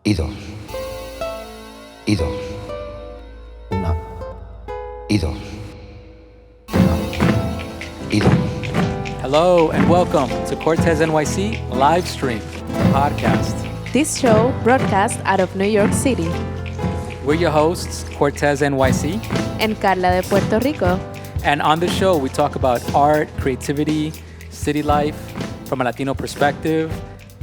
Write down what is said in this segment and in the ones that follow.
y dos, y dos, una, y dos, una, y dos. Hello and welcome to Cortesnyc Livestream podcast. This show broadcasts out of New York City. We're your hosts, Cortesnyc, And Carla de Puerto Rico. and on the show we talk about art, creativity, city life from a Latino perspective.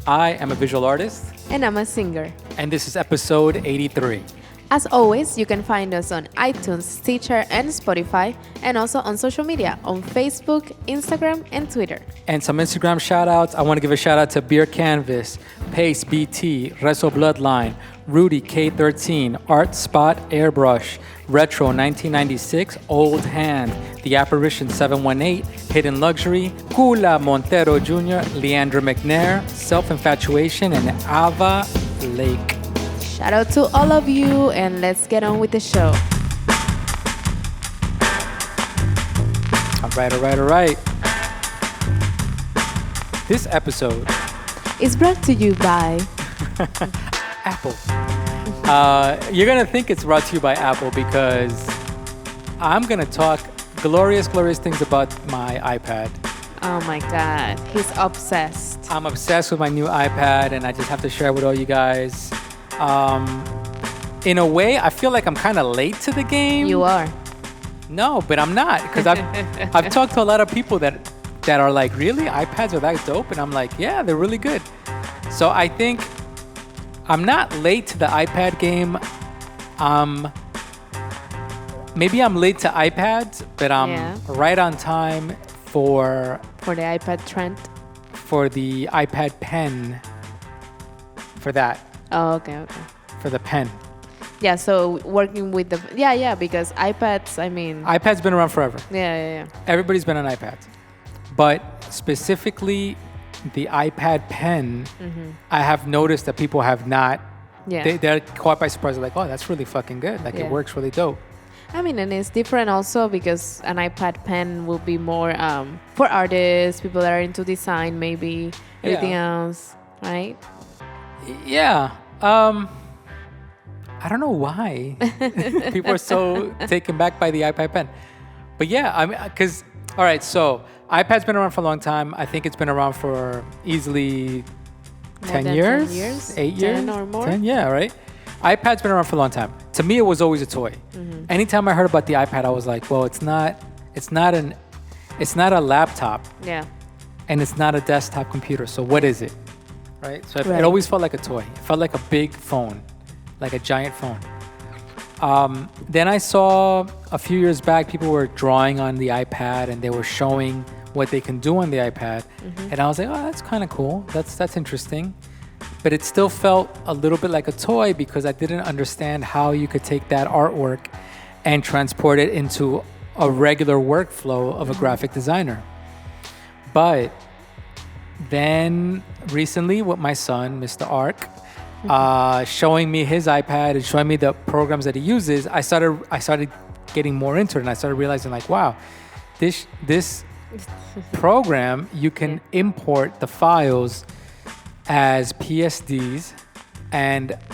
I am a visual artist, And I'm a singer. and this is episode 83. As always, you can find us on iTunes, Stitcher, and Spotify, and also on social media on Facebook, Instagram, and Twitter. And some Instagram shout outs. I want to give a shout out to Beer Canvas, Pace BT, Reso Bloodline, Rudy K13, Art Spot Airbrush, Retro 1996, Old Hand, The Apparition 718, Hidden Luxury, Kula Montero Jr., Leandra McNair, Self Infatuation, and Ava Lake. Shout out to all of you, and let's get on with the show. All right. This episode, It's brought to you by Apple. You're going to think it's brought to you by Apple because I'm going to talk glorious things about my iPad. Oh my God, he's obsessed. I'm obsessed with my new iPad, and I just have to share it with all you guys. In a way, I feel like I'm kind of late to the game. You are. No, but I'm not, because I've talked to a lot of people that are like, really? iPads are that dope? And I'm like, yeah, they're really good. So I think I'm not late to the iPad game. Maybe I'm late to iPads, but I'm right on time for For the iPad trend. for the iPad pen. For that, Oh, okay. for the pen. Yeah, so working with the... Yeah, because iPads, I mean... iPad's been around forever. Yeah. Everybody's been on iPads. But specifically, the iPad pen, I have noticed that people have not... Yeah. They're caught by surprise. They're like, oh, that's really fucking good. Like, Yeah. it works really dope. I mean, and it's different also because an iPad pen will be more for artists, people that are into design, maybe everything else, right? Yeah. I don't know why people are so taken back by the iPad pen. But yeah, I mean, because, all right, so iPad's been around for a long time. I think it's been around for easily 10 years? 10 years? 8 years? 10 or more? 10, yeah, right? iPad's been around for a long time. To me, it was always a toy. Anytime I heard about the iPad, I was like, well, it's not a laptop, Yeah. and it's not a desktop computer. So what is it? Right? So Right. it always felt like a toy. It felt like a big phone, like a giant phone. Then I saw a few years back, people were drawing on the iPad and they were showing what they can do on the iPad. And I was like, oh, that's kind of cool. That's interesting. But it still felt a little bit like a toy because I didn't understand how you could take that artwork and transport it into a regular workflow of a graphic designer. But then recently with my son, Mr. Ark, showing me his iPad and showing me the programs that he uses, I started getting more into it, and I started realizing like, wow, this program, you can import the files as PSDs,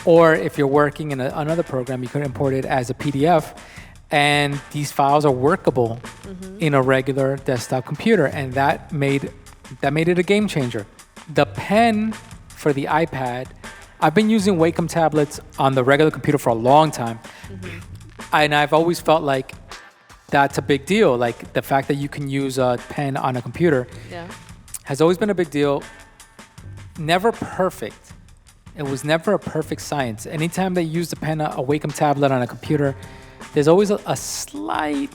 or if you're working in another program, you can import it as a PDF, and these files are workable in a regular desktop computer, and that made it a game changer. The pen for the iPad, I've been using Wacom tablets on the regular computer for a long time. And I've always felt like that's a big deal. Like the fact that you can use a pen on a computer has always been a big deal. Never perfect. It was never a perfect science. Anytime they use the pen, a Wacom tablet on a computer, there's always a slight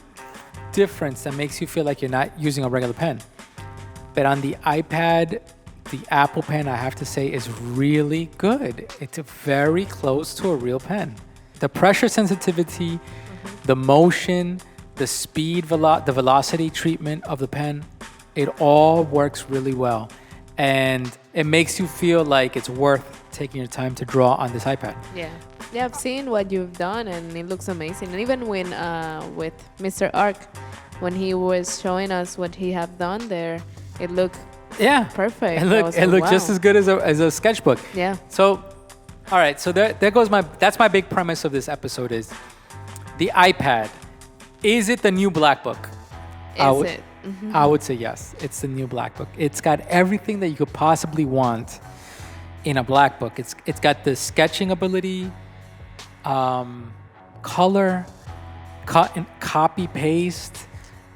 difference that makes you feel like you're not using a regular pen. But on the iPad, the Apple pen, I have to say, is really good. It's very close to a real pen. The pressure sensitivity, the motion, the speed, the velocity treatment of the pen, it all works really well. And it makes you feel like it's worth taking your time to draw on this iPad. Yeah, I've seen what you've done, and it looks amazing. And even when with Mr. Ark, when he was showing us what he have done there, it looked Yeah. perfect. It looked just as good as a sketchbook. Yeah. So All right, so there goes that's my big premise of this episode is the iPad. Is it the new BlackBook? Is it? I would say yes. It's the new BlackBook. It's got everything that you could possibly want in a BlackBook. It's got the sketching ability, color, cut and copy paste.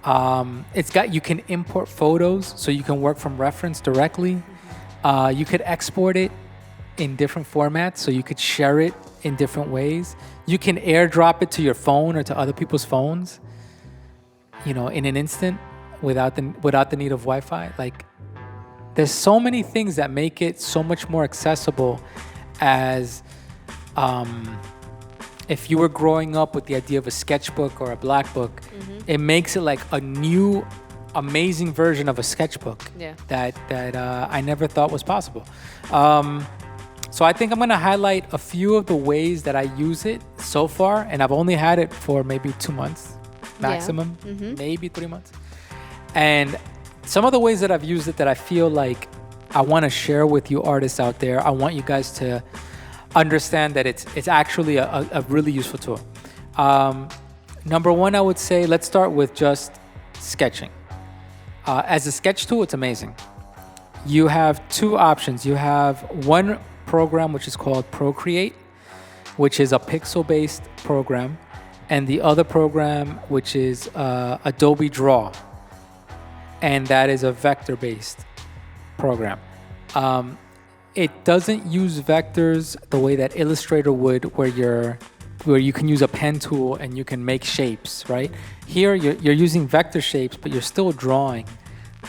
You can import photos, so you can work from reference directly. You could export it in different formats, so you could share it in different ways. You can airdrop it to your phone or to other people's phones, in an instant without the need of Wi-Fi. Like, there's so many things that make it so much more accessible as if you were growing up with the idea of a sketchbook or a BlackBook, it makes it like a new amazing version of a sketchbook that I never thought was possible. So I think I'm going to highlight a few of the ways that I use it so far, and I've only had it for maybe 2 months maximum, maybe 3 months. And some of the ways that I've used it that I feel like I want to share with you artists out there, I want you guys to understand that it's actually a really useful tool. Number one, I would say let's start with just sketching. As a sketch tool, it's amazing. You have two options. You have one program which is called Procreate, which is a pixel-based program, and the other program which is Adobe Draw, and that is a vector-based program. It doesn't use vectors the way that Illustrator would, where you can use a pen tool and you can make shapes, right? Here you're using vector shapes, but you're still drawing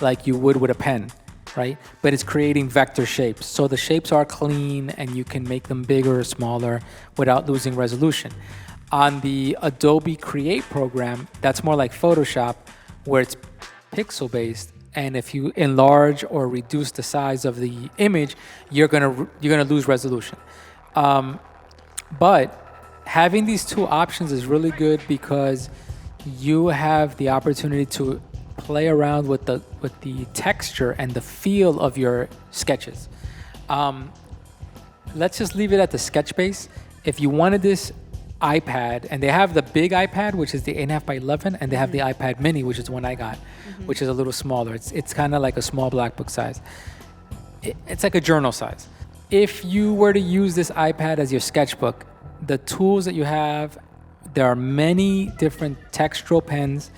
like you would with a pen, right? But it's creating vector shapes. So the shapes are clean and you can make them bigger or smaller without losing resolution. On the Adobe Create program, that's more like Photoshop, where it's pixel-based. And if you enlarge or reduce the size of the image, you're gonna lose resolution. But having these two options is really good because you have the opportunity to play around with the texture and the feel of your sketches. Let's just leave it at the sketch base. If you wanted this iPad, and they have the big iPad, which is the 8.5 by 11, and they have the iPad mini, which is the one I got, which is a little smaller. It's kind of like a small BlackBook size. It's like a journal size. If you were to use this iPad as your sketchbook, the tools that you have, there are many different textural pens.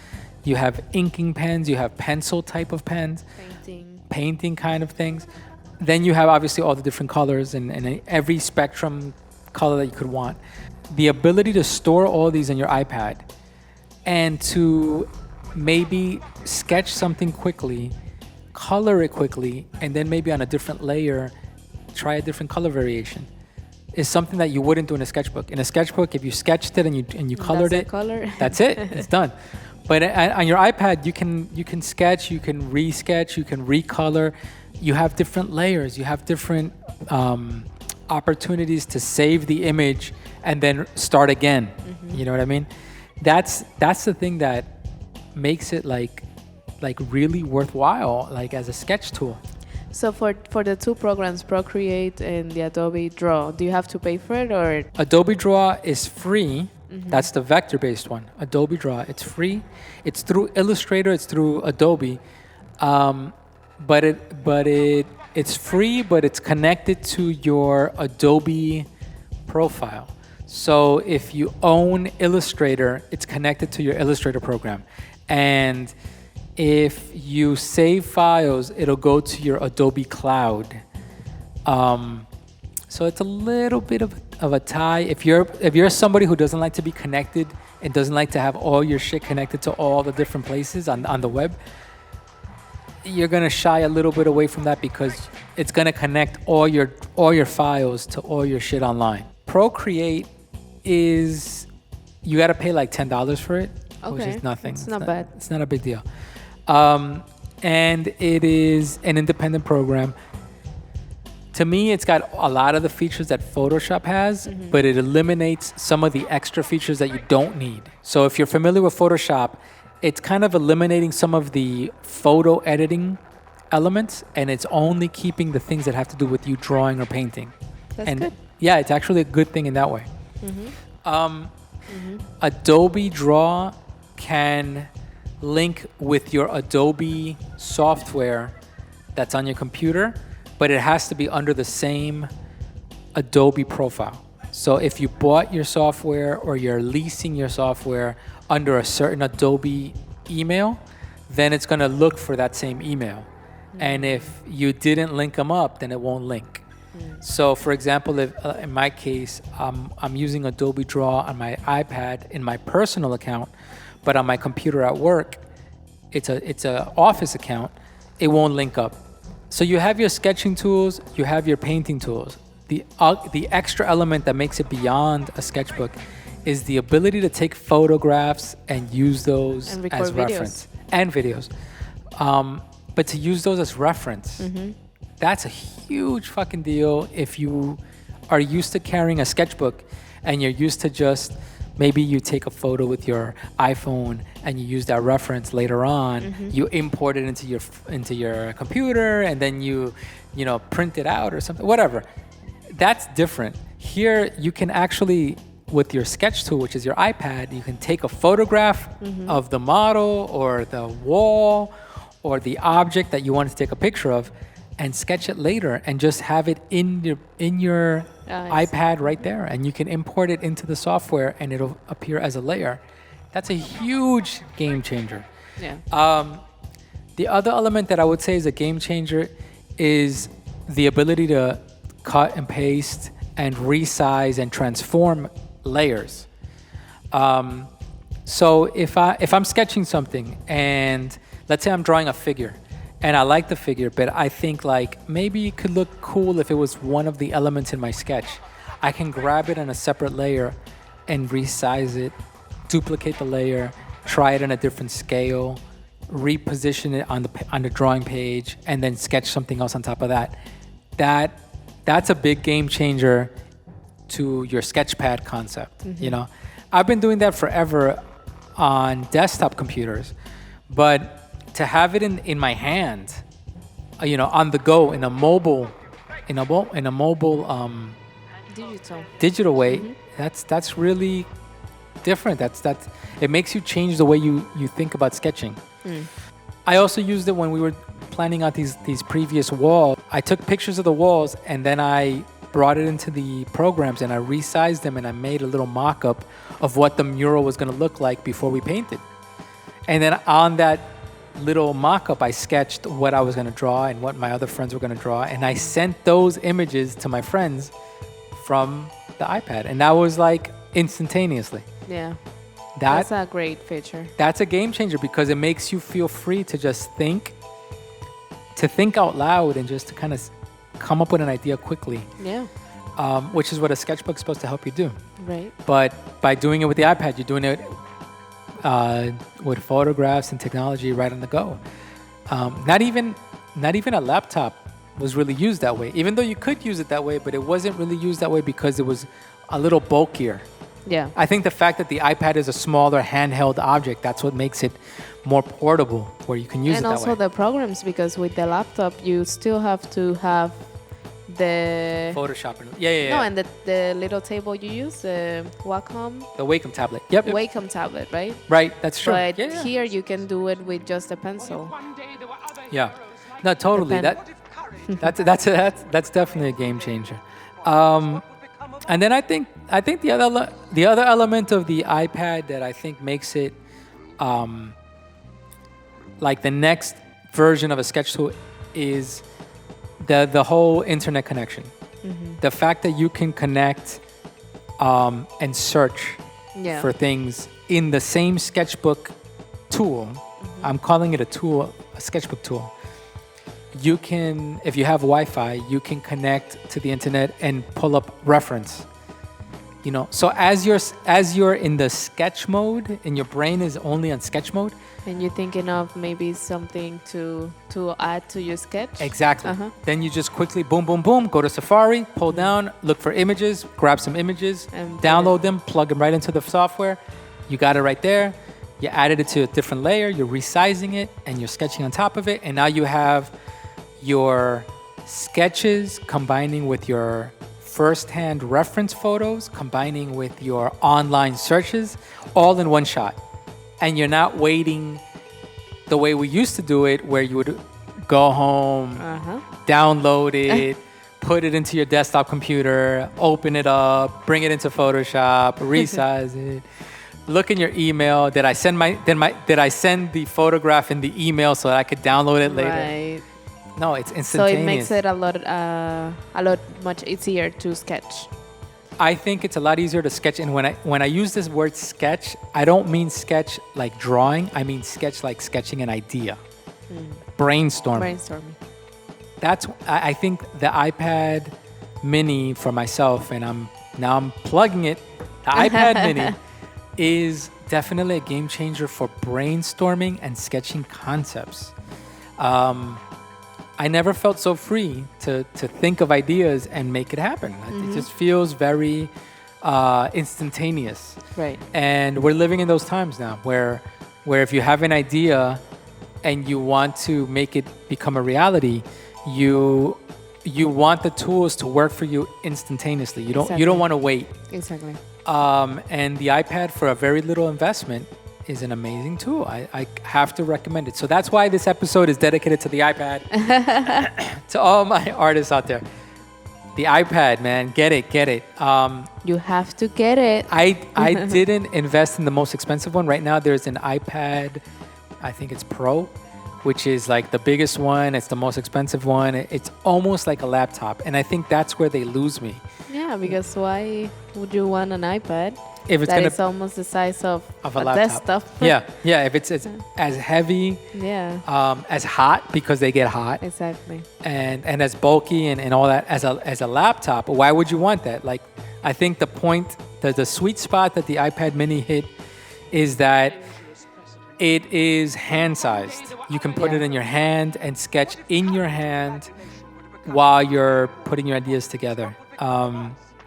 You have inking pens, you have pencil type of pens, painting kind of things. Then you have obviously all the different colors and every spectrum color that you could want. The ability to store all these on your iPad and to maybe sketch something quickly, color it quickly, and then maybe on a different layer, try a different color variation is something that you wouldn't do in a sketchbook. In a sketchbook, if you sketched it and you colored it, that's it, it's done. But on your iPad, you can sketch, you can re-sketch, you can recolor. You have different layers, you have different opportunities to save the image and then start again. You know what I mean? That's the thing that makes it like really worthwhile, like as a sketch tool. So for the two programs, Procreate and the Adobe Draw, do you have to pay for it or? Adobe Draw is free. That's the vector-based one. Adobe Draw, it's free. It's through Illustrator. It's through Adobe, but it's free. But it's connected to your Adobe profile. So if you own Illustrator, it's connected to your Illustrator program, and if you save files, it'll go to your Adobe Cloud. So it's a little bit of a tie. If you're somebody who doesn't like to be connected and doesn't like to have all your shit connected to all the different places on the web, you're gonna shy a little bit away from that because it's gonna connect all your files to all your shit online. Procreate is, you gotta pay like $10 for it, which is nothing. It's not bad. It's not a big deal. And it is an independent program. To me, it's got a lot of the features that Photoshop has, but it eliminates some of the extra features that you don't need. So if you're familiar with Photoshop, it's kind of eliminating some of the photo editing elements, and it's only keeping the things that have to do with you drawing or painting. That's good. Yeah, it's actually a good thing in that way. Adobe Draw can link with your Adobe software that's on your computer, but it has to be under the same Adobe profile. So if you bought your software or you're leasing your software under a certain Adobe email, then it's going to look for that same email. And if you didn't link them up, then it won't link. So for example, if in my case, I'm using Adobe Draw on my iPad in my personal account, but on my computer at work, it's a office account, it won't link up. So you have your sketching tools, you have your painting tools. The extra element that makes it beyond a sketchbook is the ability to take photographs and use those And record as videos. reference. And videos. But to use those as reference, that's a huge fucking deal if you are used to carrying a sketchbook and you're used to just maybe you take a photo with your iPhone and you use that reference later on. You import it into your computer and then you print it out or something, whatever. That's different. Here you can actually, with your sketch tool, which is your iPad, you can take a photograph of the model or the wall or the object that you want to take a picture of and sketch it later and just have it in your iPad right there, and you can import it into the software and it'll appear as a layer. That's a huge game changer. Yeah. The other element that I would say is a game changer is the ability to cut and paste and resize and transform layers. So if I'm sketching something and let's say I'm drawing a figure and I like the figure, but I think like maybe it could look cool if it was one of the elements in my sketch, I can grab it on a separate layer and resize it, duplicate the layer, try it on a different scale, reposition it on the drawing page, and then sketch something else on top of that. That's a big game changer to your sketchpad concept. I've been doing that forever on desktop computers, but to have it in my hand, on the go in a mobile digital way, that's really different. That's it makes you change the way you think about sketching. I also used it when we were planning out these previous walls. I took pictures of the walls and then I brought it into the programs and I resized them and I made a little mock-up of what the mural was going to look like before we painted. And then on that little mock-up, I sketched what I was going to draw and what my other friends were going to draw, and I sent those images to my friends from the iPad, and that was like instantaneously. Yeah. That's a great feature. That's a game changer because it makes you feel free to just think out loud and just to kind of come up with an idea quickly. Yeah. Which is what a sketchbook's supposed to help you do. Right. But by doing it with the iPad, you're doing it with photographs and technology right on the go. Not even a laptop was really used that way, even though you could use it that way, but it wasn't really used that way because it was a little bulkier. Yeah. I think the fact that the iPad is a smaller handheld object, that's what makes it more portable, where you can use it that way. And also the programs, because with the laptop, you still have to have the Photoshop. Yeah. No, and the little table you use, the Wacom. The Wacom tablet. Yep. Wacom tablet, right? Right, that's true. But Yeah. here you can do it with just a pencil. Yeah. No, totally. The That's definitely a game changer. And then I think the other element of the iPad that I think makes it like the next version of a sketch tool is the whole internet connection. The fact that you can connect and search for things in the same sketchbook tool. I'm calling it a tool, a sketchbook tool. You can, if you have Wi-Fi, you can connect to the internet and pull up reference. So as you're in the sketch mode and your brain is only on sketch mode, and you're thinking of maybe something to add to your sketch. Exactly. Then you just quickly boom, go to Safari, pull down, look for images, grab some images, And download them, plug them right into the software. You got it right there. You added it to a different layer. You're resizing it and you're sketching on top of it. And now you have your sketches combining with your first-hand reference photos combining with your online searches all in one shot. And you're not waiting the way we used to do it, where you would go home, download it, put it into your desktop computer, open it up, bring it into Photoshop, resize it, look in your email. Did I send the photograph in the email so that I could download it later? Right. No, it's So instantaneous. it makes it a lot much easier to sketch. I think it's a lot easier to sketch. And when I use this word sketch, I don't mean sketch like drawing. I mean sketch like sketching an idea. Brainstorming. I think the iPad Mini for myself, and I'm plugging it. The iPad Mini is definitely a game changer for brainstorming and sketching concepts. I never felt so free to think of ideas and make it happen. It just feels very instantaneous. Right. And we're living in those times now where if you have an idea and you want to make it become a reality, you want the tools to work for you instantaneously. You don't want to wait. Exactly. And the iPad, for a very little investment, is an amazing tool. I have to recommend it. So that's why this episode is dedicated to the iPad. To all my artists out there. The iPad, man, get it. You have to get it. I didn't invest in the most expensive one. Right now there's an iPad, I think it's Pro, which is like the biggest one. It's the most expensive one. It's almost like a laptop. And I think that's where they lose me. Yeah, because why would you want an iPad If it's that gonna is almost the size of a a laptop. desktop? Yeah. If it's as heavy, as hot, because they get hot, Exactly. and as bulky and all that as a laptop, why would you want that? Like, I think the sweet spot that the iPad Mini hit is that it is hand sized. You can put it in your hand and sketch in your hand while you're putting your ideas together.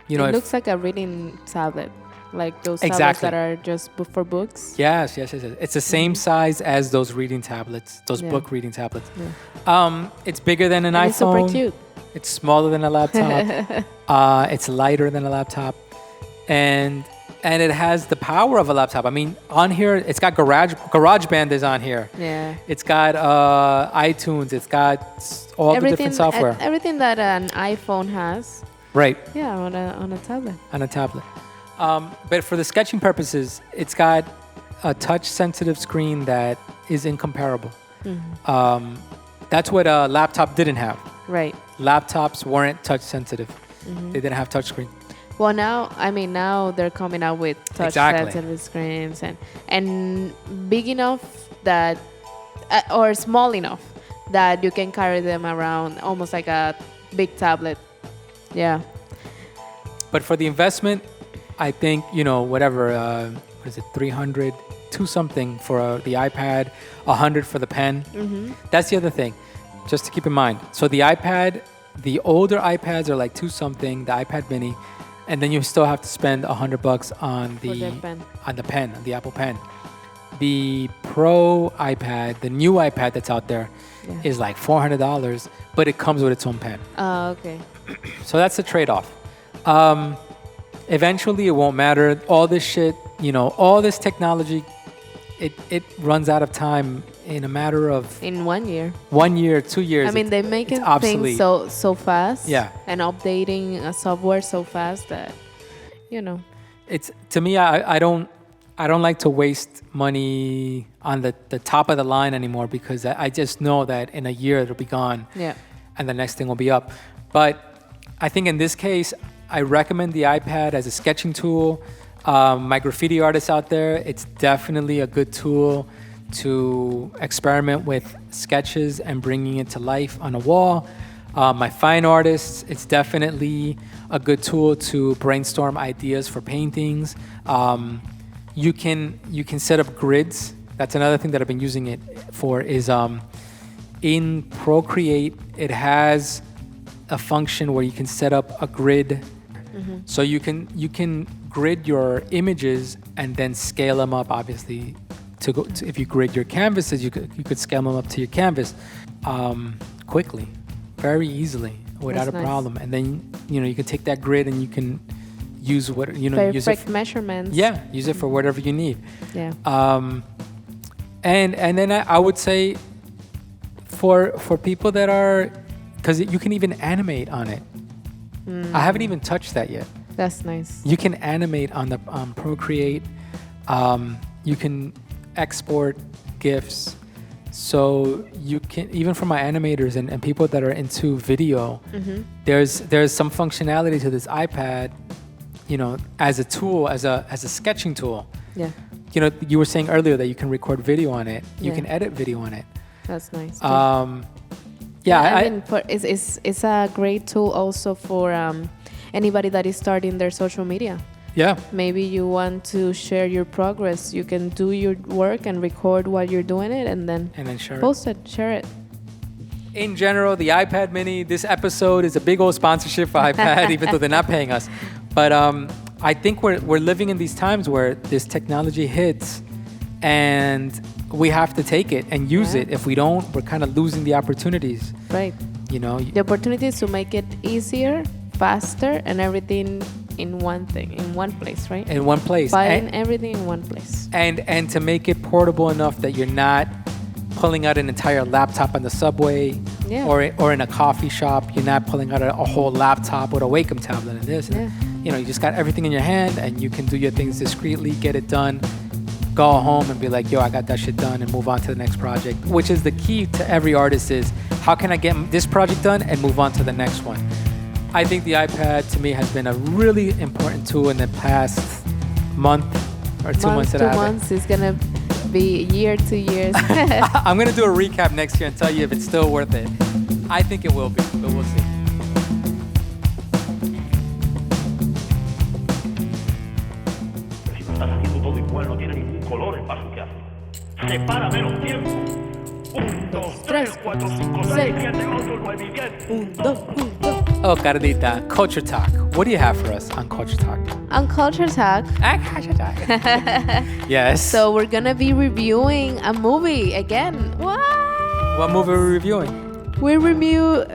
It looks like a reading tablet, like those tablets Exactly. that are just for books. Yes. It's the same size as those reading tablets, those book reading tablets. It's bigger than an And iPhone. it's super cute. It's smaller than a laptop. It's lighter than a laptop, and it has the power of a laptop. I mean, on here, it's got GarageBand is on here. Yeah. It's got iTunes. It's got all the different software. Everything that an iPhone has. Right. Yeah, on a tablet. On a tablet. But for the sketching purposes, it's got a touch-sensitive screen that is incomparable. That's what a laptop didn't have. Right. Laptops weren't touch-sensitive. They didn't have touchscreen. Well, now they're coming out with touch-sensitive screens and big enough that, or small enough that you can carry them around almost like a big tablet. Yeah. But for the investment, I think, whatever, what is it, 300 to something for the iPad, 100 for the pen. That's the other thing, just to keep in mind. So the iPad, the older iPads are like 2 something, the iPad Mini, and then you still have to spend $100 on the pen, on the Apple Pen. The Pro iPad, the new iPad that's out there, is like $400, but it comes with its own pen. Oh, okay. So that's the trade-off. Eventually, it won't matter. All this shit, all this technology, it runs out of time in a matter of... In 1 year. 1 year, 2 years. I mean, they're making things so fast. Yeah. And updating a software so fast that, It's, to me, I don't like to waste money on the top of the line anymore, because I just know that in a year it'll be gone. Yeah. And the next thing will be up. But I think in this case, I recommend the iPad as a sketching tool. My graffiti artists out there, it's definitely a good tool to experiment with sketches and bringing it to life on a wall. My fine artists, it's definitely a good tool to brainstorm ideas for paintings. You can set up grids. That's another thing that I've been using it for is in Procreate, it has a function where you can set up a grid. So you can grid your images and then scale them up, obviously. If you grid your canvases, you could scale them up to your canvas quickly, very easily. without a problem. And then, you can take that grid and you can use what, use it. Measurements. Yeah, use it for whatever you need. Yeah. And then I would say for people that are, because you can even animate on it. I haven't even touched that yet. That's nice. You can animate on the Procreate. You can export GIFs. So you can, even for my animators and people that are into video, there's some functionality to this iPad, as a tool, as a sketching tool. Yeah. You were saying earlier that you can record video on it. You can edit video on it. That's nice. It's a great tool also for anybody that is starting their social media. Yeah. Maybe you want to share your progress. You can do your work and record while you're doing it, and then share it. In general, the iPad Mini, this episode is a big old sponsorship for iPad, even though they're not paying us. But I think we're living in these times where this technology hits, and we have to take it and use it. If we don't, we're kind of losing the opportunities. Right. The opportunities to make it easier, faster, and everything in one place, right? In one place. Buying everything in one place. And to make it portable enough that you're not pulling out an entire laptop on the subway or in a coffee shop. You're not pulling out a whole laptop with a Wacom tablet and this. Yeah. You just got everything in your hand, and you can do your things discreetly, get it done, go home and be like, yo, I got that shit done, and move on to the next project, which is the key to every artist is, how can I get this project done and move on to the next one? I think the iPad, to me, has been a really important tool in the past month or 2 months that I have it. 2 months is going to be year, 2 years. I'm going to do a recap next year and tell you if it's still worth it. I think it will be, but we'll see. Está haciendo todo igual, no tiene ningún color el paso que hace. Separa menos tiempo. 1, 2, 3, 4, 5, 6, 7, 8, 9 y 10. 1, 2, 1, 2. Oh, Carlita, Culture Talk. What do you have for us on Culture Talk? On Culture Talk. Yes. So we're going to be reviewing a movie again. What movie are we reviewing? We're reviewing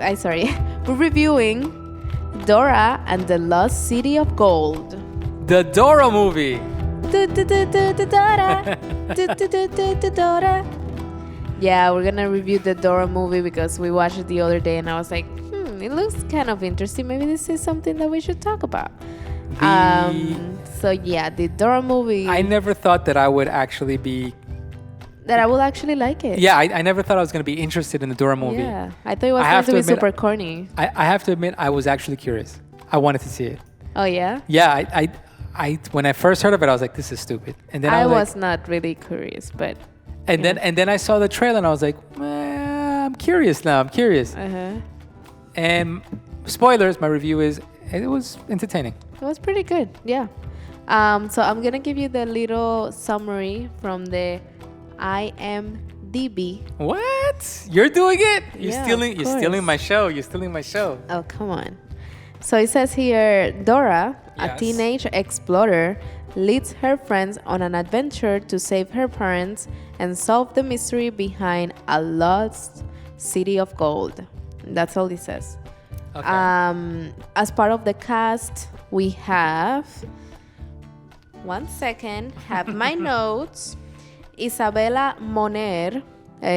Dora and the Lost City of Gold. The Dora movie. Dora. Yeah, we're gonna review the Dora movie because we watched it the other day and I was like, it looks kind of interesting. Maybe this is something that we should talk about. So yeah, the Dora movie. I never thought that I would actually be... That I would actually like it. Yeah, I never thought I was going to be interested in the Dora movie. Yeah, I thought it was going to be super corny. I have to admit, I was actually curious. I wanted to see it. Oh, yeah? Yeah, I when I first heard of it, I was like, this is stupid. And then I was not really curious, but... And then I saw the trailer and I was like, I'm curious now. I'm curious. Uh-huh. And spoilers, my review is, it was entertaining. It was pretty good, yeah. So I'm going to give you the little summary from the IMDb. What? You're doing it? You're stealing my show. You're stealing my show. Oh, come on. So it says here, Dora, a teenage explorer, leads her friends on an adventure to save her parents and solve the mystery behind a lost city of gold. That's all it says. Okay. As part of the cast, we have... 1 second. Have my notes. Isabella Moner.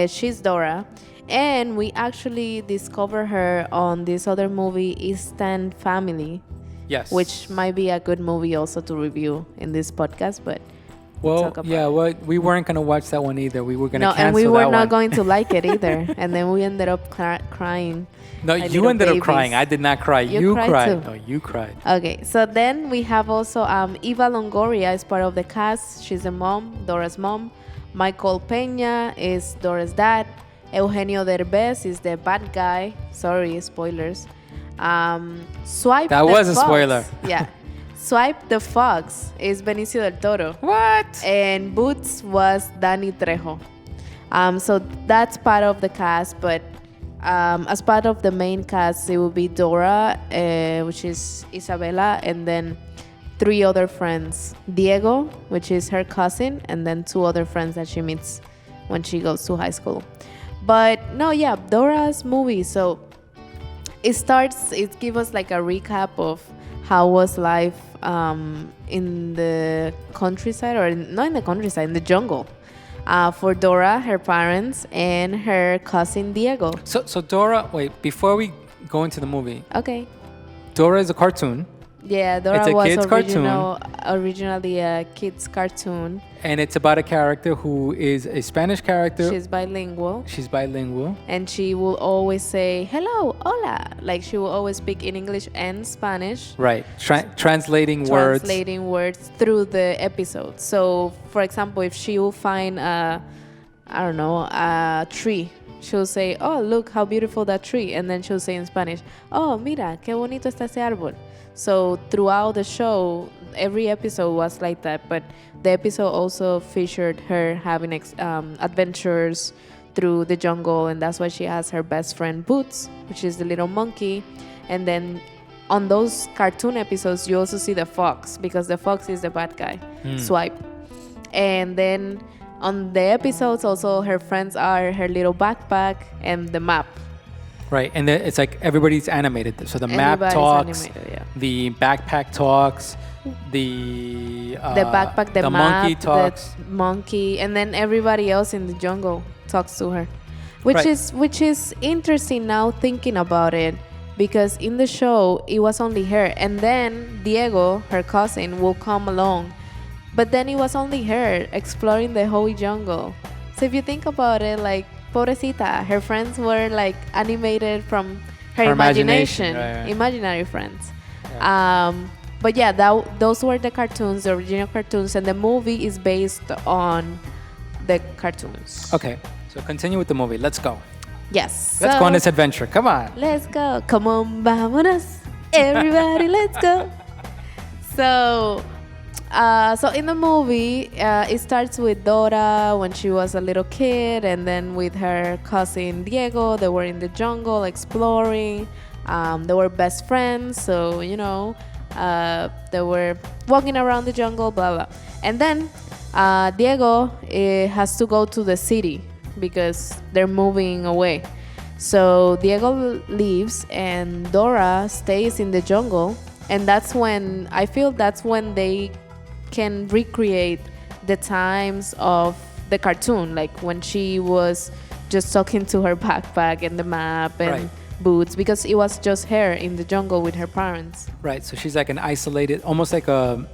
She's Dora. And we actually discover her on this other movie, Instant Family. Yes. Which might be a good movie also to review in this podcast, but we weren't going to watch that one either. We were going to cancel that one. And we were not going to like it either. And then we ended up crying. No, you ended up crying. I did not cry. You cried. Too. No, you cried. Okay, so then we have also Eva Longoria is part of the cast. She's the mom, Dora's mom. Michael Peña is Dora's dad. Eugenio Derbez is the bad guy. Sorry, spoilers. Swipe. That was a spoiler. Yeah. Swipe the Fox is Benicio del Toro. What? And Boots was Danny Trejo. So that's part of the cast, but as part of the main cast, it will be Dora, which is Isabella, and then 3 other friends. Diego, which is her cousin, and then 2 other friends that she meets when she goes to high school. But no, yeah, Dora's movie. So it gives us like a recap of how was life in the countryside, or not in the countryside, in the jungle. For Dora, her parents, and her cousin Diego. So Dora, wait, before we go into the movie, Okay. Dora is a cartoon. Yeah, Dora It's a was kid's originally a kid's cartoon. And it's about a character who is a Spanish character. She's bilingual. She's bilingual. And she will always say, hello, hola. Like she will always speak in English and Spanish. Right. Translating words. Translating words through the episode. So, for example, if she will find a tree, she'll say, oh, look how beautiful that tree. And then she'll say in Spanish, oh, mira, qué bonito está ese árbol. So throughout the show, every episode was like that. But the episode also featured her having adventures through the jungle. And that's why she has her best friend, Boots, which is the little monkey. And then on those cartoon episodes, you also see the fox, because the fox is the bad guy, Swipe. And then on the episodes, also her friends are her little backpack and the map. Right, and then it's like everybody's animated. So the map talks, animated, the backpack talks, the backpack, the map, monkey talks, the monkey, and then everybody else in the jungle talks to her, which is interesting now thinking about it, because in the show it was only her, and then Diego, her cousin, will come along, but then it was only her exploring the whole jungle. So if you think about it, like, pobrecita, her friends were like animated from her imagination. Right. Imaginary friends. Yeah. But yeah, those were the cartoons, the original cartoons, and the movie is based on the cartoons. Okay, so continue with the movie. Let's go. Yes. Let's go on this adventure. Come on. Let's go. Come on, vámonos. Everybody, let's go. So in the movie, it starts with Dora when she was a little kid, and then with her cousin Diego. They were in the jungle exploring. They were best friends, so they were walking around the jungle, blah blah. And then Diego has to go to the city because they're moving away. So Diego leaves, and Dora stays in the jungle, and that's when they can recreate the times of the cartoon, like when she was just talking to her backpack and the map and Boots, because it was just her in the jungle with her parents. Right, so she's like an isolated, almost like a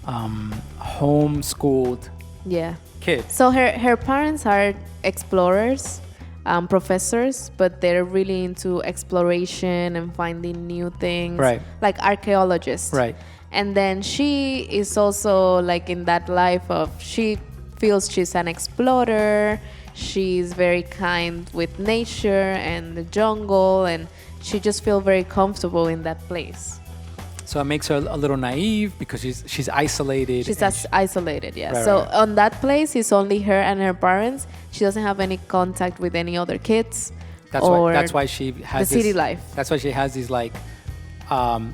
homeschooled kid. So her parents are explorers, professors, but they're really into exploration and finding new things, like archaeologists. Right. And then she is also like in that life of, she feels she's an explorer. She's very kind with nature and the jungle, and she just feels very comfortable in that place. So it makes her a little naive because she's isolated. She's isolated, yeah. On that place, it's only her and her parents. She doesn't have any contact with any other kids. That's why she has the city life. That's why she has these like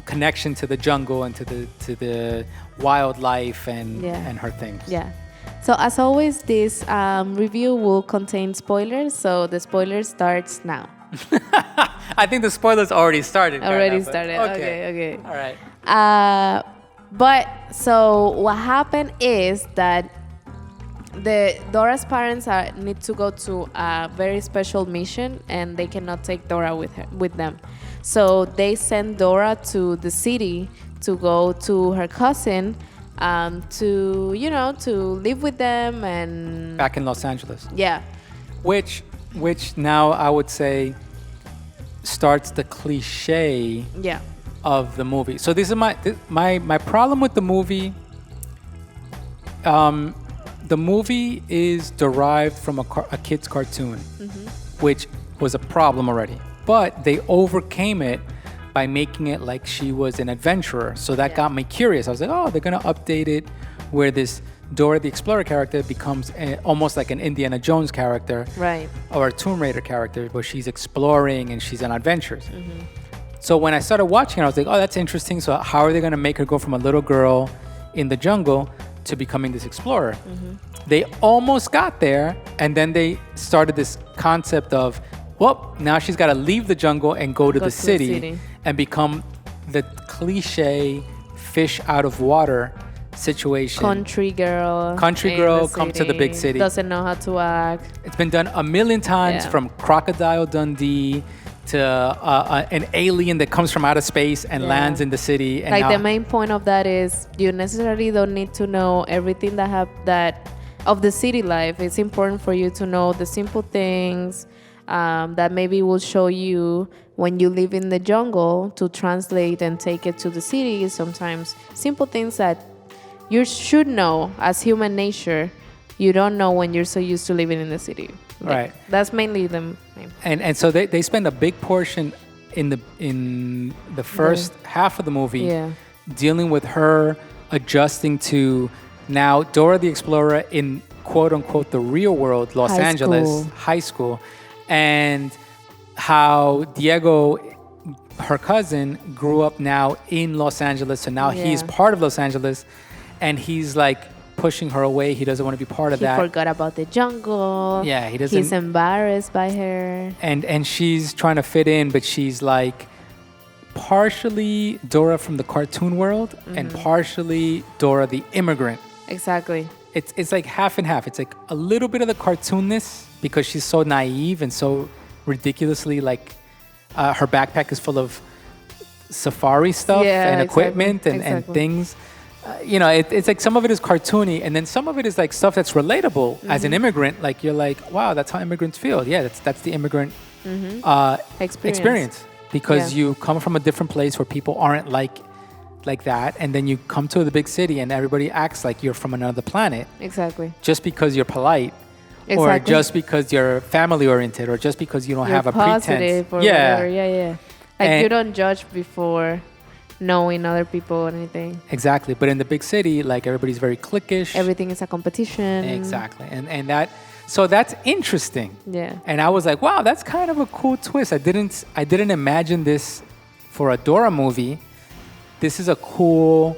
connection to the jungle and to the wildlife and her things. Yeah. So as always, this review will contain spoilers. So the spoiler starts now. I think the spoilers already started. Started. Okay. All right. But so what happened is that Dora's parents need to go to a very special mission, and they cannot take Dora with them. So they send Dora to the city to go to her cousin, to live with them and back in Los Angeles. Yeah. Which now I would say starts the cliche of the movie. So this is my problem with the movie. The movie is derived from a kid's cartoon, which was a problem already. But they overcame it by making it like she was an adventurer. So that got me curious. I was like, oh, they're going to update it where this Dora the Explorer character becomes almost like an Indiana Jones character. Right. Or a Tomb Raider character where she's exploring and she's on adventures. So when I started watching it, I was like, oh, that's interesting. So how are they going to make her go from a little girl in the jungle to becoming this explorer? They almost got there, and then they started this concept of well, now she's got to leave the jungle and go to the the city city. and become the cliche fish out of water situation. Country girl. Country in girl the come to the big city. Doesn't know how to act. It's been done a million times, Yeah. from Crocodile Dundee to an alien that comes from outer space and Yeah. lands in the city. And Like now, the main point of that is you necessarily don't need to know everything that of the city life. It's important for you to know the simple things that maybe will show you when you live in the jungle to translate and take it to the city. Sometimes simple things that you should know as human nature, you don't know when you're so used to living in the city. Like, Right. That's mainly the main. and so they spend a big portion in the first half of the movie Yeah. dealing with her adjusting to now Dora the Explorer in quote unquote the real world, Los High Angeles school. high school, and how Diego, her cousin, grew up now in Los Angeles. So now he's Yeah. part of Los Angeles, and he's like pushing her away. He doesn't want to be part of He that. forgot about the jungle. Yeah, he doesn't. He's embarrassed by her. And she's trying to fit in, but she's like partially Dora from the cartoon world and partially Dora the immigrant. Exactly. It's like half and half. It's like a little bit of the cartoonness because she's so naive and so ridiculously like her backpack is full of safari stuff Yeah, and exactly, equipment and exactly. things. You know, it's like some of it is cartoony, and then some of it is like stuff that's relatable as an immigrant. Like you're like, wow, that's how immigrants feel. Yeah, that's the immigrant experience because Yeah. you come from a different place where people aren't like that, and then you come to the big city and everybody acts like you're from another planet Exactly. just because you're polite. Or Exactly. just because you're family oriented, or just because you don't You're have a positive pretense. or Yeah, whatever. Yeah. Like And- you don't judge before knowing other people or anything. exactly. But in the big city, like everybody's very cliquish. Everything is a competition. Exactly. And that, so that's interesting. Yeah. And I was like, wow, that's kind of a cool twist. I didn't imagine this for a Dora movie. This is a cool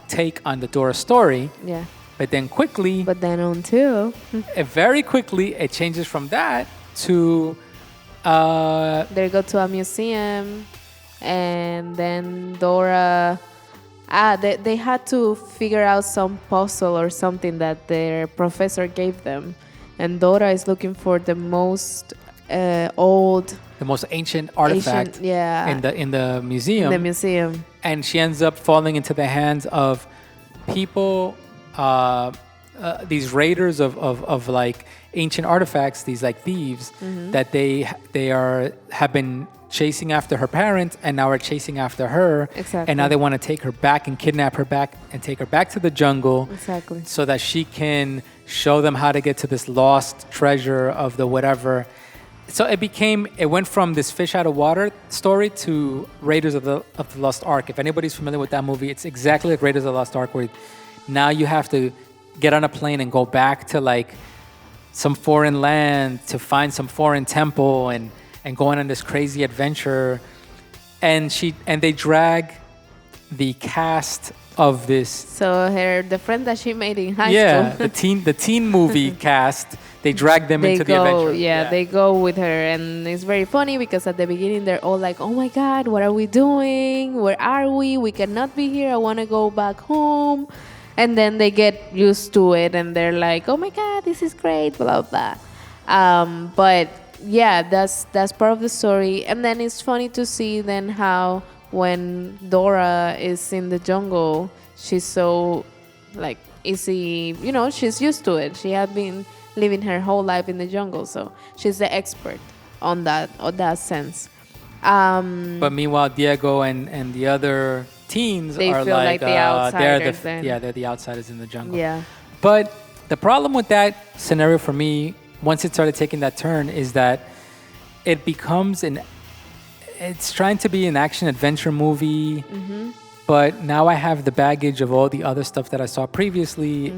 take on the Dora story. Yeah. But then quickly, But then on two, very quickly, it changes from that to they go to a museum, and then Dora. They had to figure out some puzzle or something that their professor gave them, and Dora is looking for the most old the most ancient artifact yeah, in the museum. the museum. And she ends up falling into the hands of people, these raiders of like ancient artifacts, these like thieves that they have been chasing after her parents and now are chasing after her. Exactly. And now they want to take her back and kidnap her back and take her back to the jungle. Exactly. So that she can show them how to get to this lost treasure of the whatever. So it went from this fish out of water story to Raiders of the Lost Ark. If anybody's familiar with that movie, it's exactly like Raiders of the Lost Ark, where now you have to get on a plane and go back to like some foreign land to find some foreign temple and going on this crazy adventure. And they drag the cast of this. So the friend that she made in high Yeah, school. the teen movie cast. They drag them into the adventure. Yeah, they go with her, and it's very funny because at the beginning they're all like, "Oh my God, what are we doing? Where are we? We cannot be here. I want to go back home." And then they get used to it, and they're like, "Oh my God, this is great!" Blah blah. But yeah, that's part of the story, and then it's funny to see then how when Dora is in the jungle, she's so like easy. You know, she's used to it. She had been living her whole life in the jungle, so she's the expert on that sense. But meanwhile, Diego and the other teens They are feel like the outsiders then. they're the outsiders in the jungle. Yeah. But the problem with that scenario for me, once it started taking that turn, is that it becomes it's trying to be an action adventure movie, but now I have the baggage of all the other stuff that I saw previously,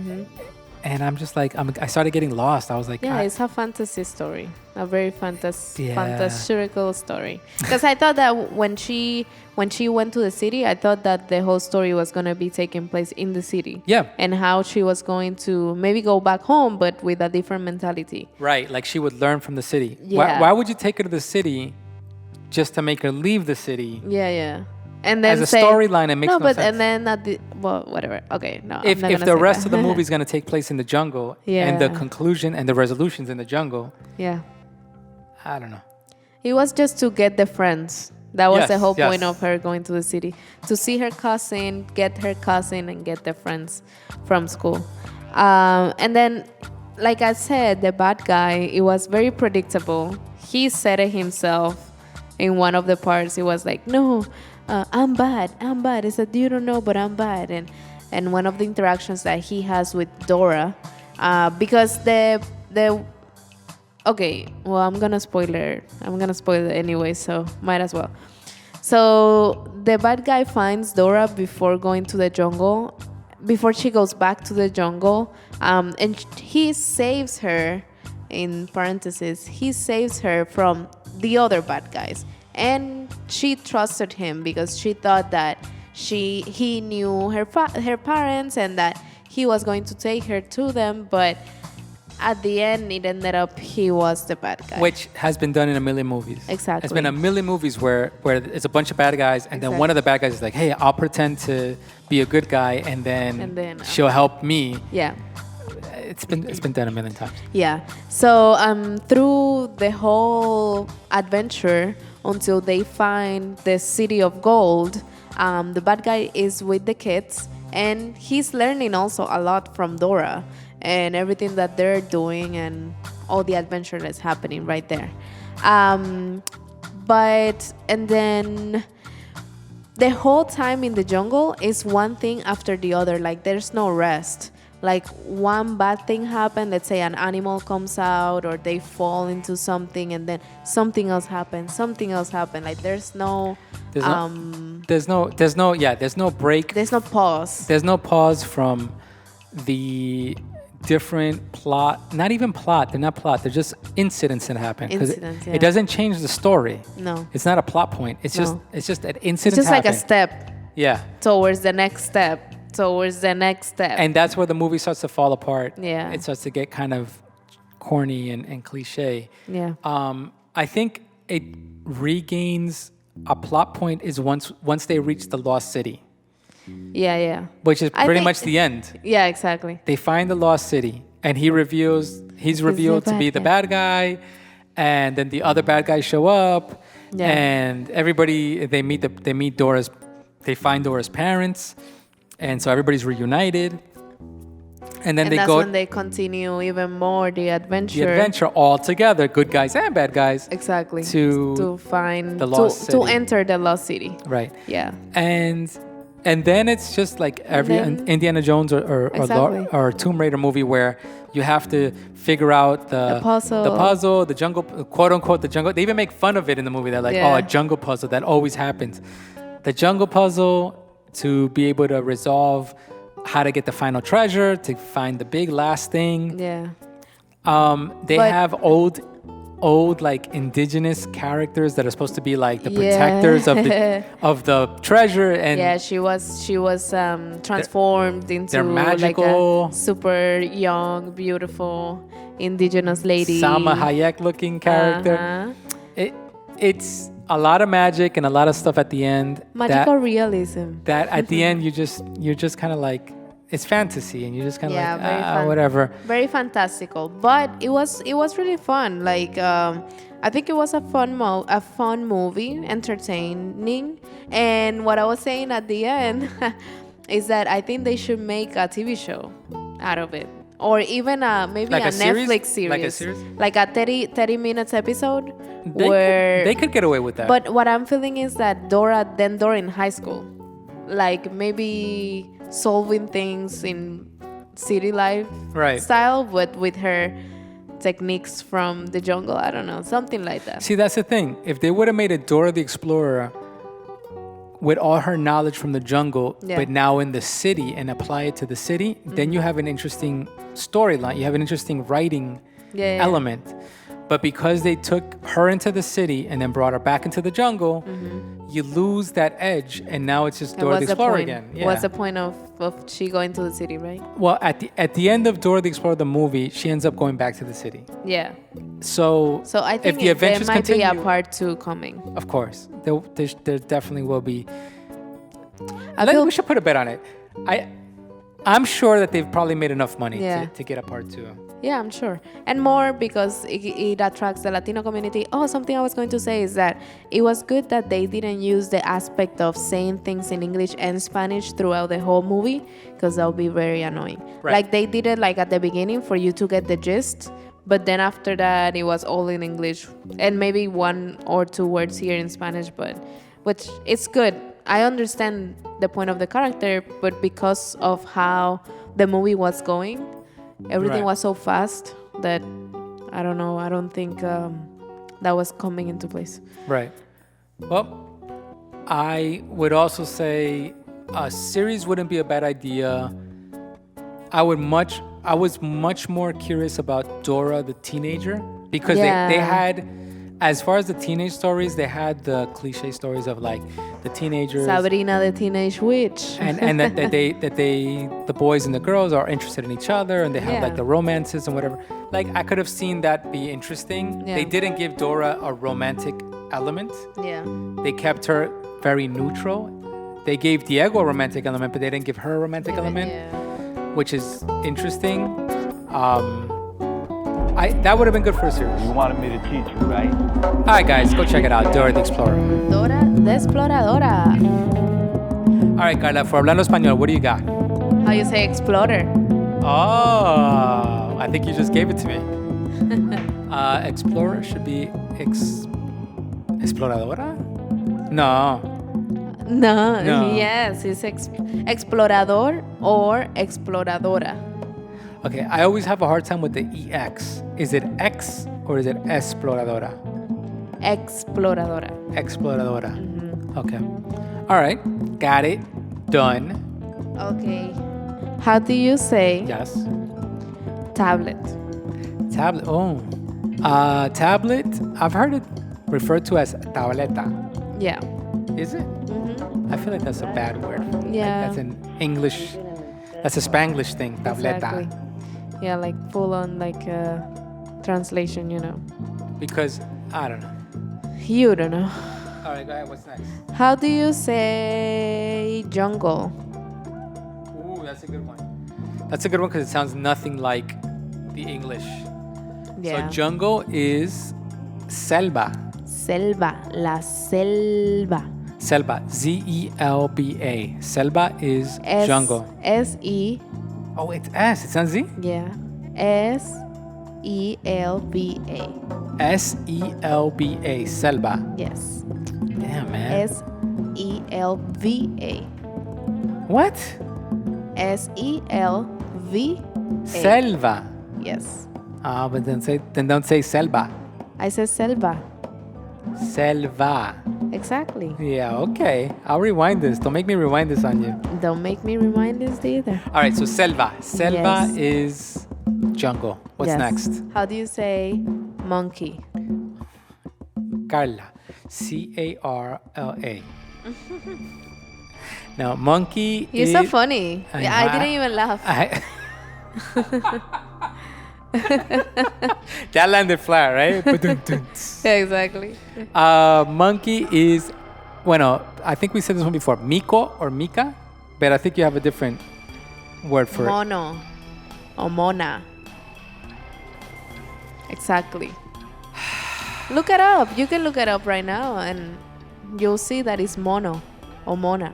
And I'm just like, I started getting lost. I was like, yeah, it's a fantasy story, a very fantastical story. Yeah. Because I thought that when she went to the city, I thought that the whole story was going to be taking place in the city. Yeah. And how she was going to maybe go back home, but with a different mentality. Right, like she would learn from the city. Yeah. Why would you take her to the city just to make her leave the city? Yeah, yeah. And then as a storyline, it makes no sense. And then whatever. Okay, no. If the rest of the movie is going to take place in the jungle, yeah. and the conclusion and the resolutions in the jungle, yeah, I don't know. It was just to get the friends. That was the whole point yes. of her going to the city, to see her cousin, get her cousin, and get the friends from school. And then, like I said, the bad guy, it was very predictable. He said it himself in one of the parts. He was like, "No. I'm bad. I said, you don't know, but I'm bad." And one of the interactions that he has with Dora, because okay, well, I'm gonna spoil it anyway, so might as well. So the bad guy finds Dora before going to the jungle, before she goes back to the jungle, and he saves her, in parentheses, he saves her from the other bad guys. And she trusted him because she thought that he knew her parents and that he was going to take her to them. But at the end, it ended up he was the bad guy. Which has been done in a million movies. Exactly. It's been a million movies where it's a bunch of bad guys, and then one of the bad guys is like, "Hey, I'll pretend to be a good guy, and then she'll help me." Yeah. It's been done a million times. Yeah. So through the whole adventure, until they find the city of gold, the bad guy is with the kids, and he's learning also a lot from Dora and everything that they're doing and all the adventure that's happening right there. And then the whole time in the jungle is one thing after the other. Like, there's no rest. Like, one bad thing happened, let's say an animal comes out or they fall into something, and then something else happens. Like, there's no break. There's no pause. There's no pause from the different plot, not even plot, they're not plot, they're just incidents that happen. It doesn't change the story. No. It's not a plot point. It's just an incident. It's just like a step. Yeah. Towards the next step. And that's where the movie starts to fall apart. Yeah. It starts to get kind of corny and cliche. Yeah. I think it regains a plot point is once they reach the lost city. Yeah. Which is pretty much the end. Yeah, exactly. They find the lost city, and he's revealed to be the bad guy, and then the other bad guys show up, and everybody they find Dora's parents. And so everybody's reunited. And then that's when they continue even more the adventure. The adventure all together, good guys and bad guys. Exactly. To find the lost city. To enter the lost city. Right. Yeah. And then it's just like every Indiana Jones or Tomb Raider movie where you have to figure out the puzzle, the jungle, quote unquote, the jungle. They even make fun of it in the movie. They're like, a jungle puzzle, that always happens. The jungle puzzle, to be able to resolve how to get the final treasure, to find the big last thing. Yeah. They have old like indigenous characters that are supposed to be like the protectors of the treasure, and she was transformed into they're magical, like a super young, beautiful indigenous lady, Salma Hayek looking character. It's a lot of magic and a lot of stuff at the end. Magical realism. That at the end you're just kind of like, it's fantasy, and you're just kind of like whatever. Very fantastical, but it was really fun. Like I think it was a fun movie, entertaining. And what I was saying at the end is that I think they should make a TV show out of it. Or even maybe like a Netflix series. Like a series? Like a 30 minutes episode. They could get away with that. But what I'm feeling is that Dora in high school. Like maybe solving things in city life style, but with her techniques from the jungle. I don't know. Something like that. See, that's the thing. If they would have made it Dora the Explorer with all her knowledge from the jungle, Yeah. but now in the city and apply it to the city, then you have an interesting storyline. You have an interesting writing element. But because they took her into the city and then brought her back into the jungle, you lose that edge, and now it's just Dora the Explorer again. Yeah. What's the point of she going to the city, right? Well, at the end of Dora the Explorer, the movie, she ends up going back to the city. Yeah. So I think if the adventures there might continue, be a part 2 coming. of course, there definitely will be. I think we should put a bet on it. I'm sure that they've probably made enough money to get a part 2. Yeah, I'm sure. And more because it attracts the Latino community. Oh, something I was going to say is that it was good that they didn't use the aspect of saying things in English and Spanish throughout the whole movie, because that would be very annoying. Right. Like they did it like at the beginning for you to get the gist, but then after that it was all in English and maybe 1 or 2 words here in Spanish, but which it's good. I understand the point of the character, but because of how the movie was going, everything was so fast that I don't know. I don't think that was coming into place. Right. Well, I would also say a series wouldn't be a bad idea. I was much more curious about Dora the teenager, because they had, as far as the teenage stories, they had the cliche stories of like the teenagers, Sabrina the Teenage Witch, and that the boys and the girls are interested in each other, and they have like the romances and whatever. Like I could have seen that be interesting. Yeah. They didn't give Dora a romantic element. Yeah. They kept her very neutral. They gave Diego a romantic element, but they didn't give her a romantic element, which is interesting. That would have been good for a series. You wanted me to teach you, right? All right, guys, go check it out. Dora the Explorer. Dora the Exploradora. All right, Carla, for Hablando Español, what do you got? How you say explorer? Oh, I think you just gave it to me. Explorer should be Exploradora? No. No. Yes, it's explorador or exploradora. Okay, I always have a hard time with the EX. Is it X or is it Exploradora? Exploradora. Exploradora. Okay. All right. Got it. Done. Okay. How do you say Yes. tablet? Tablet. Oh. Tablet. I've heard it referred to as tableta. Yeah. Is it? I feel like that's a bad word. Yeah. Like that's an English. That's a Spanglish thing. Tableta. Exactly. Yeah, like full on like translation, you know. Because I don't know. You don't know. All right. Go ahead. What's next? How do you say jungle? Ooh, that's a good one. That's a good one because it sounds nothing like the English. Yeah. So jungle is selva. Selva, la selva. Selva, Z-E-L-B-A. Selva is jungle. S-E. Oh, it's S. It's not Z? Yeah. S-E-L-V-A. S-E-L-B-A. Selva. Yes. Damn, man. S-E-L-V-A. What? S-E-L-V-A. Selva. Yes. But then don't say selva. I said selva. Selva. Exactly. Yeah, okay. I'll rewind this. Don't make me rewind this on you. Don't make me remind this either. All right, so selva. Selva Yes. is jungle. What's Yes. next? How do you say monkey? Carla. C-A-R-L-A. Now, monkey You're is... so funny. I Yeah, know, I didn't even laugh. That landed flat, right? Yeah, exactly. Monkey is... Bueno, I think we said this one before. Miko or Mika? But I think you have a different word for it. Mono or mona. Exactly. Look it up. You can look it up right now and you'll see that it's mono or mona.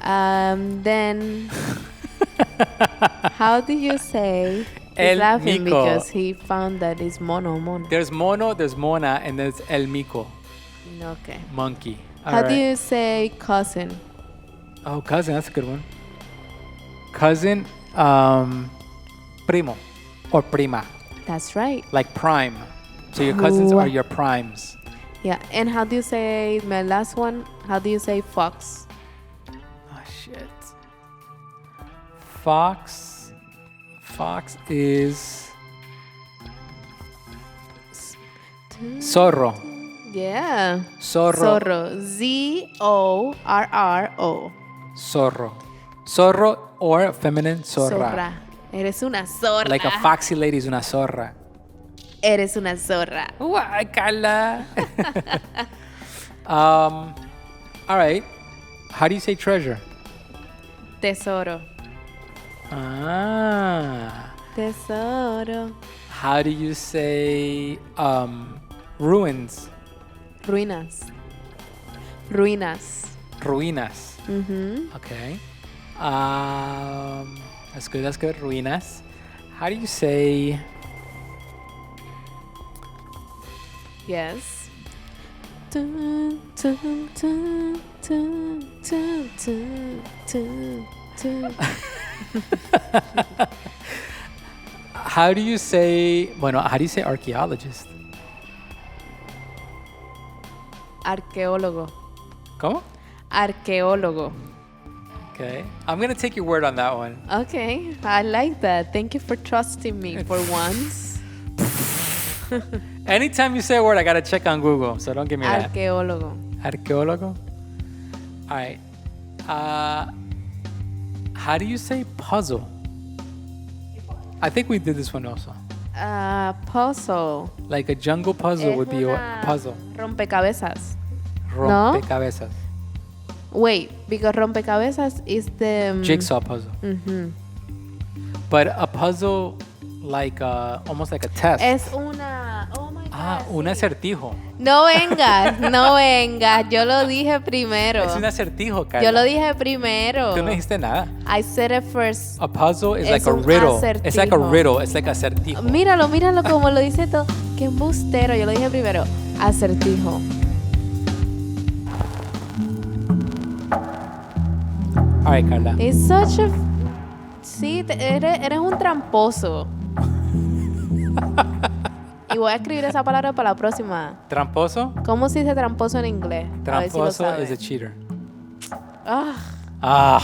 Then how do you say? He's El laughing Mico. because he found that it's mono. There's mono, there's mona, and there's el Miko. Okay. Monkey. How do you say cousin? Oh, cousin. That's a good one. Cousin, primo or prima. That's right. Like prime. So your cousins Ooh. are your primes. Yeah. And how do you say my last one? How do you say fox? Oh, shit. Fox is zorro. Yeah. Zorro. Zorro. Z-O-R-R-O. Zorro. Zorro or feminine zorra. Zorra. Eres una zorra. Like a foxy lady is una zorra. Eres una zorra. Uy, Carla. All right. How do you say treasure? Tesoro. Ah. Tesoro. How do you say ruins? Ruinas. Ruinas. Ruinas. Mm-hmm. Okay. That's good. That's good. Ruinas. How do you say? Yes. Dun, dun, dun, dun, dun, dun, dun, dun. How do you say? Bueno, how do you say archaeologist? Arqueólogo. ¿Cómo? Arqueólogo. Okay. I'm gonna take your word on that one. Okay, I like that. Thank you for trusting me for once. Anytime you say a word, I gotta check on Google, so don't give me that. Arqueólogo. Arqueólogo. All right. How do you say puzzle? I think we did this one also. Puzzle. Like a jungle puzzle would be a puzzle. Rompecabezas. Rompecabezas. Wait, because rompecabezas is the Jigsaw puzzle. Mm-hmm. But a puzzle like almost like a test. Es una. Oh my God. Un acertijo. No vengas, no vengas. Yo lo dije primero. Es un acertijo, Carla. Yo lo dije primero. Tú no dijiste nada. I said it first. A puzzle is like a un riddle. acertijo. It's like a riddle. It's like acertijo. Míralo como lo dice todo. Qué embustero. Yo lo dije primero. Acertijo. All right, Carla. It's such a... Sí, eres un tramposo. Y voy a escribir esa palabra para la próxima. Tramposo? ¿Cómo se dice tramposo en inglés? A ver si lo Tramposo saben. is a cheater. Ah,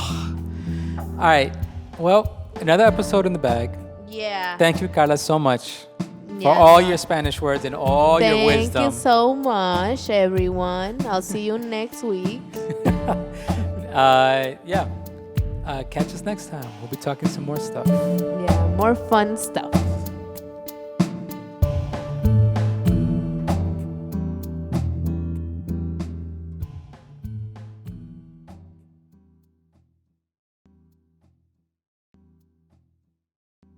All right. Well, another episode in the bag. yeah. Thank you, Carla, so much for Yeah. all your Spanish words and all your wisdom. Thank you so much, everyone. I'll see you next week. Yeah. Catch us next time. We'll be talking some more stuff. Yeah, more fun stuff.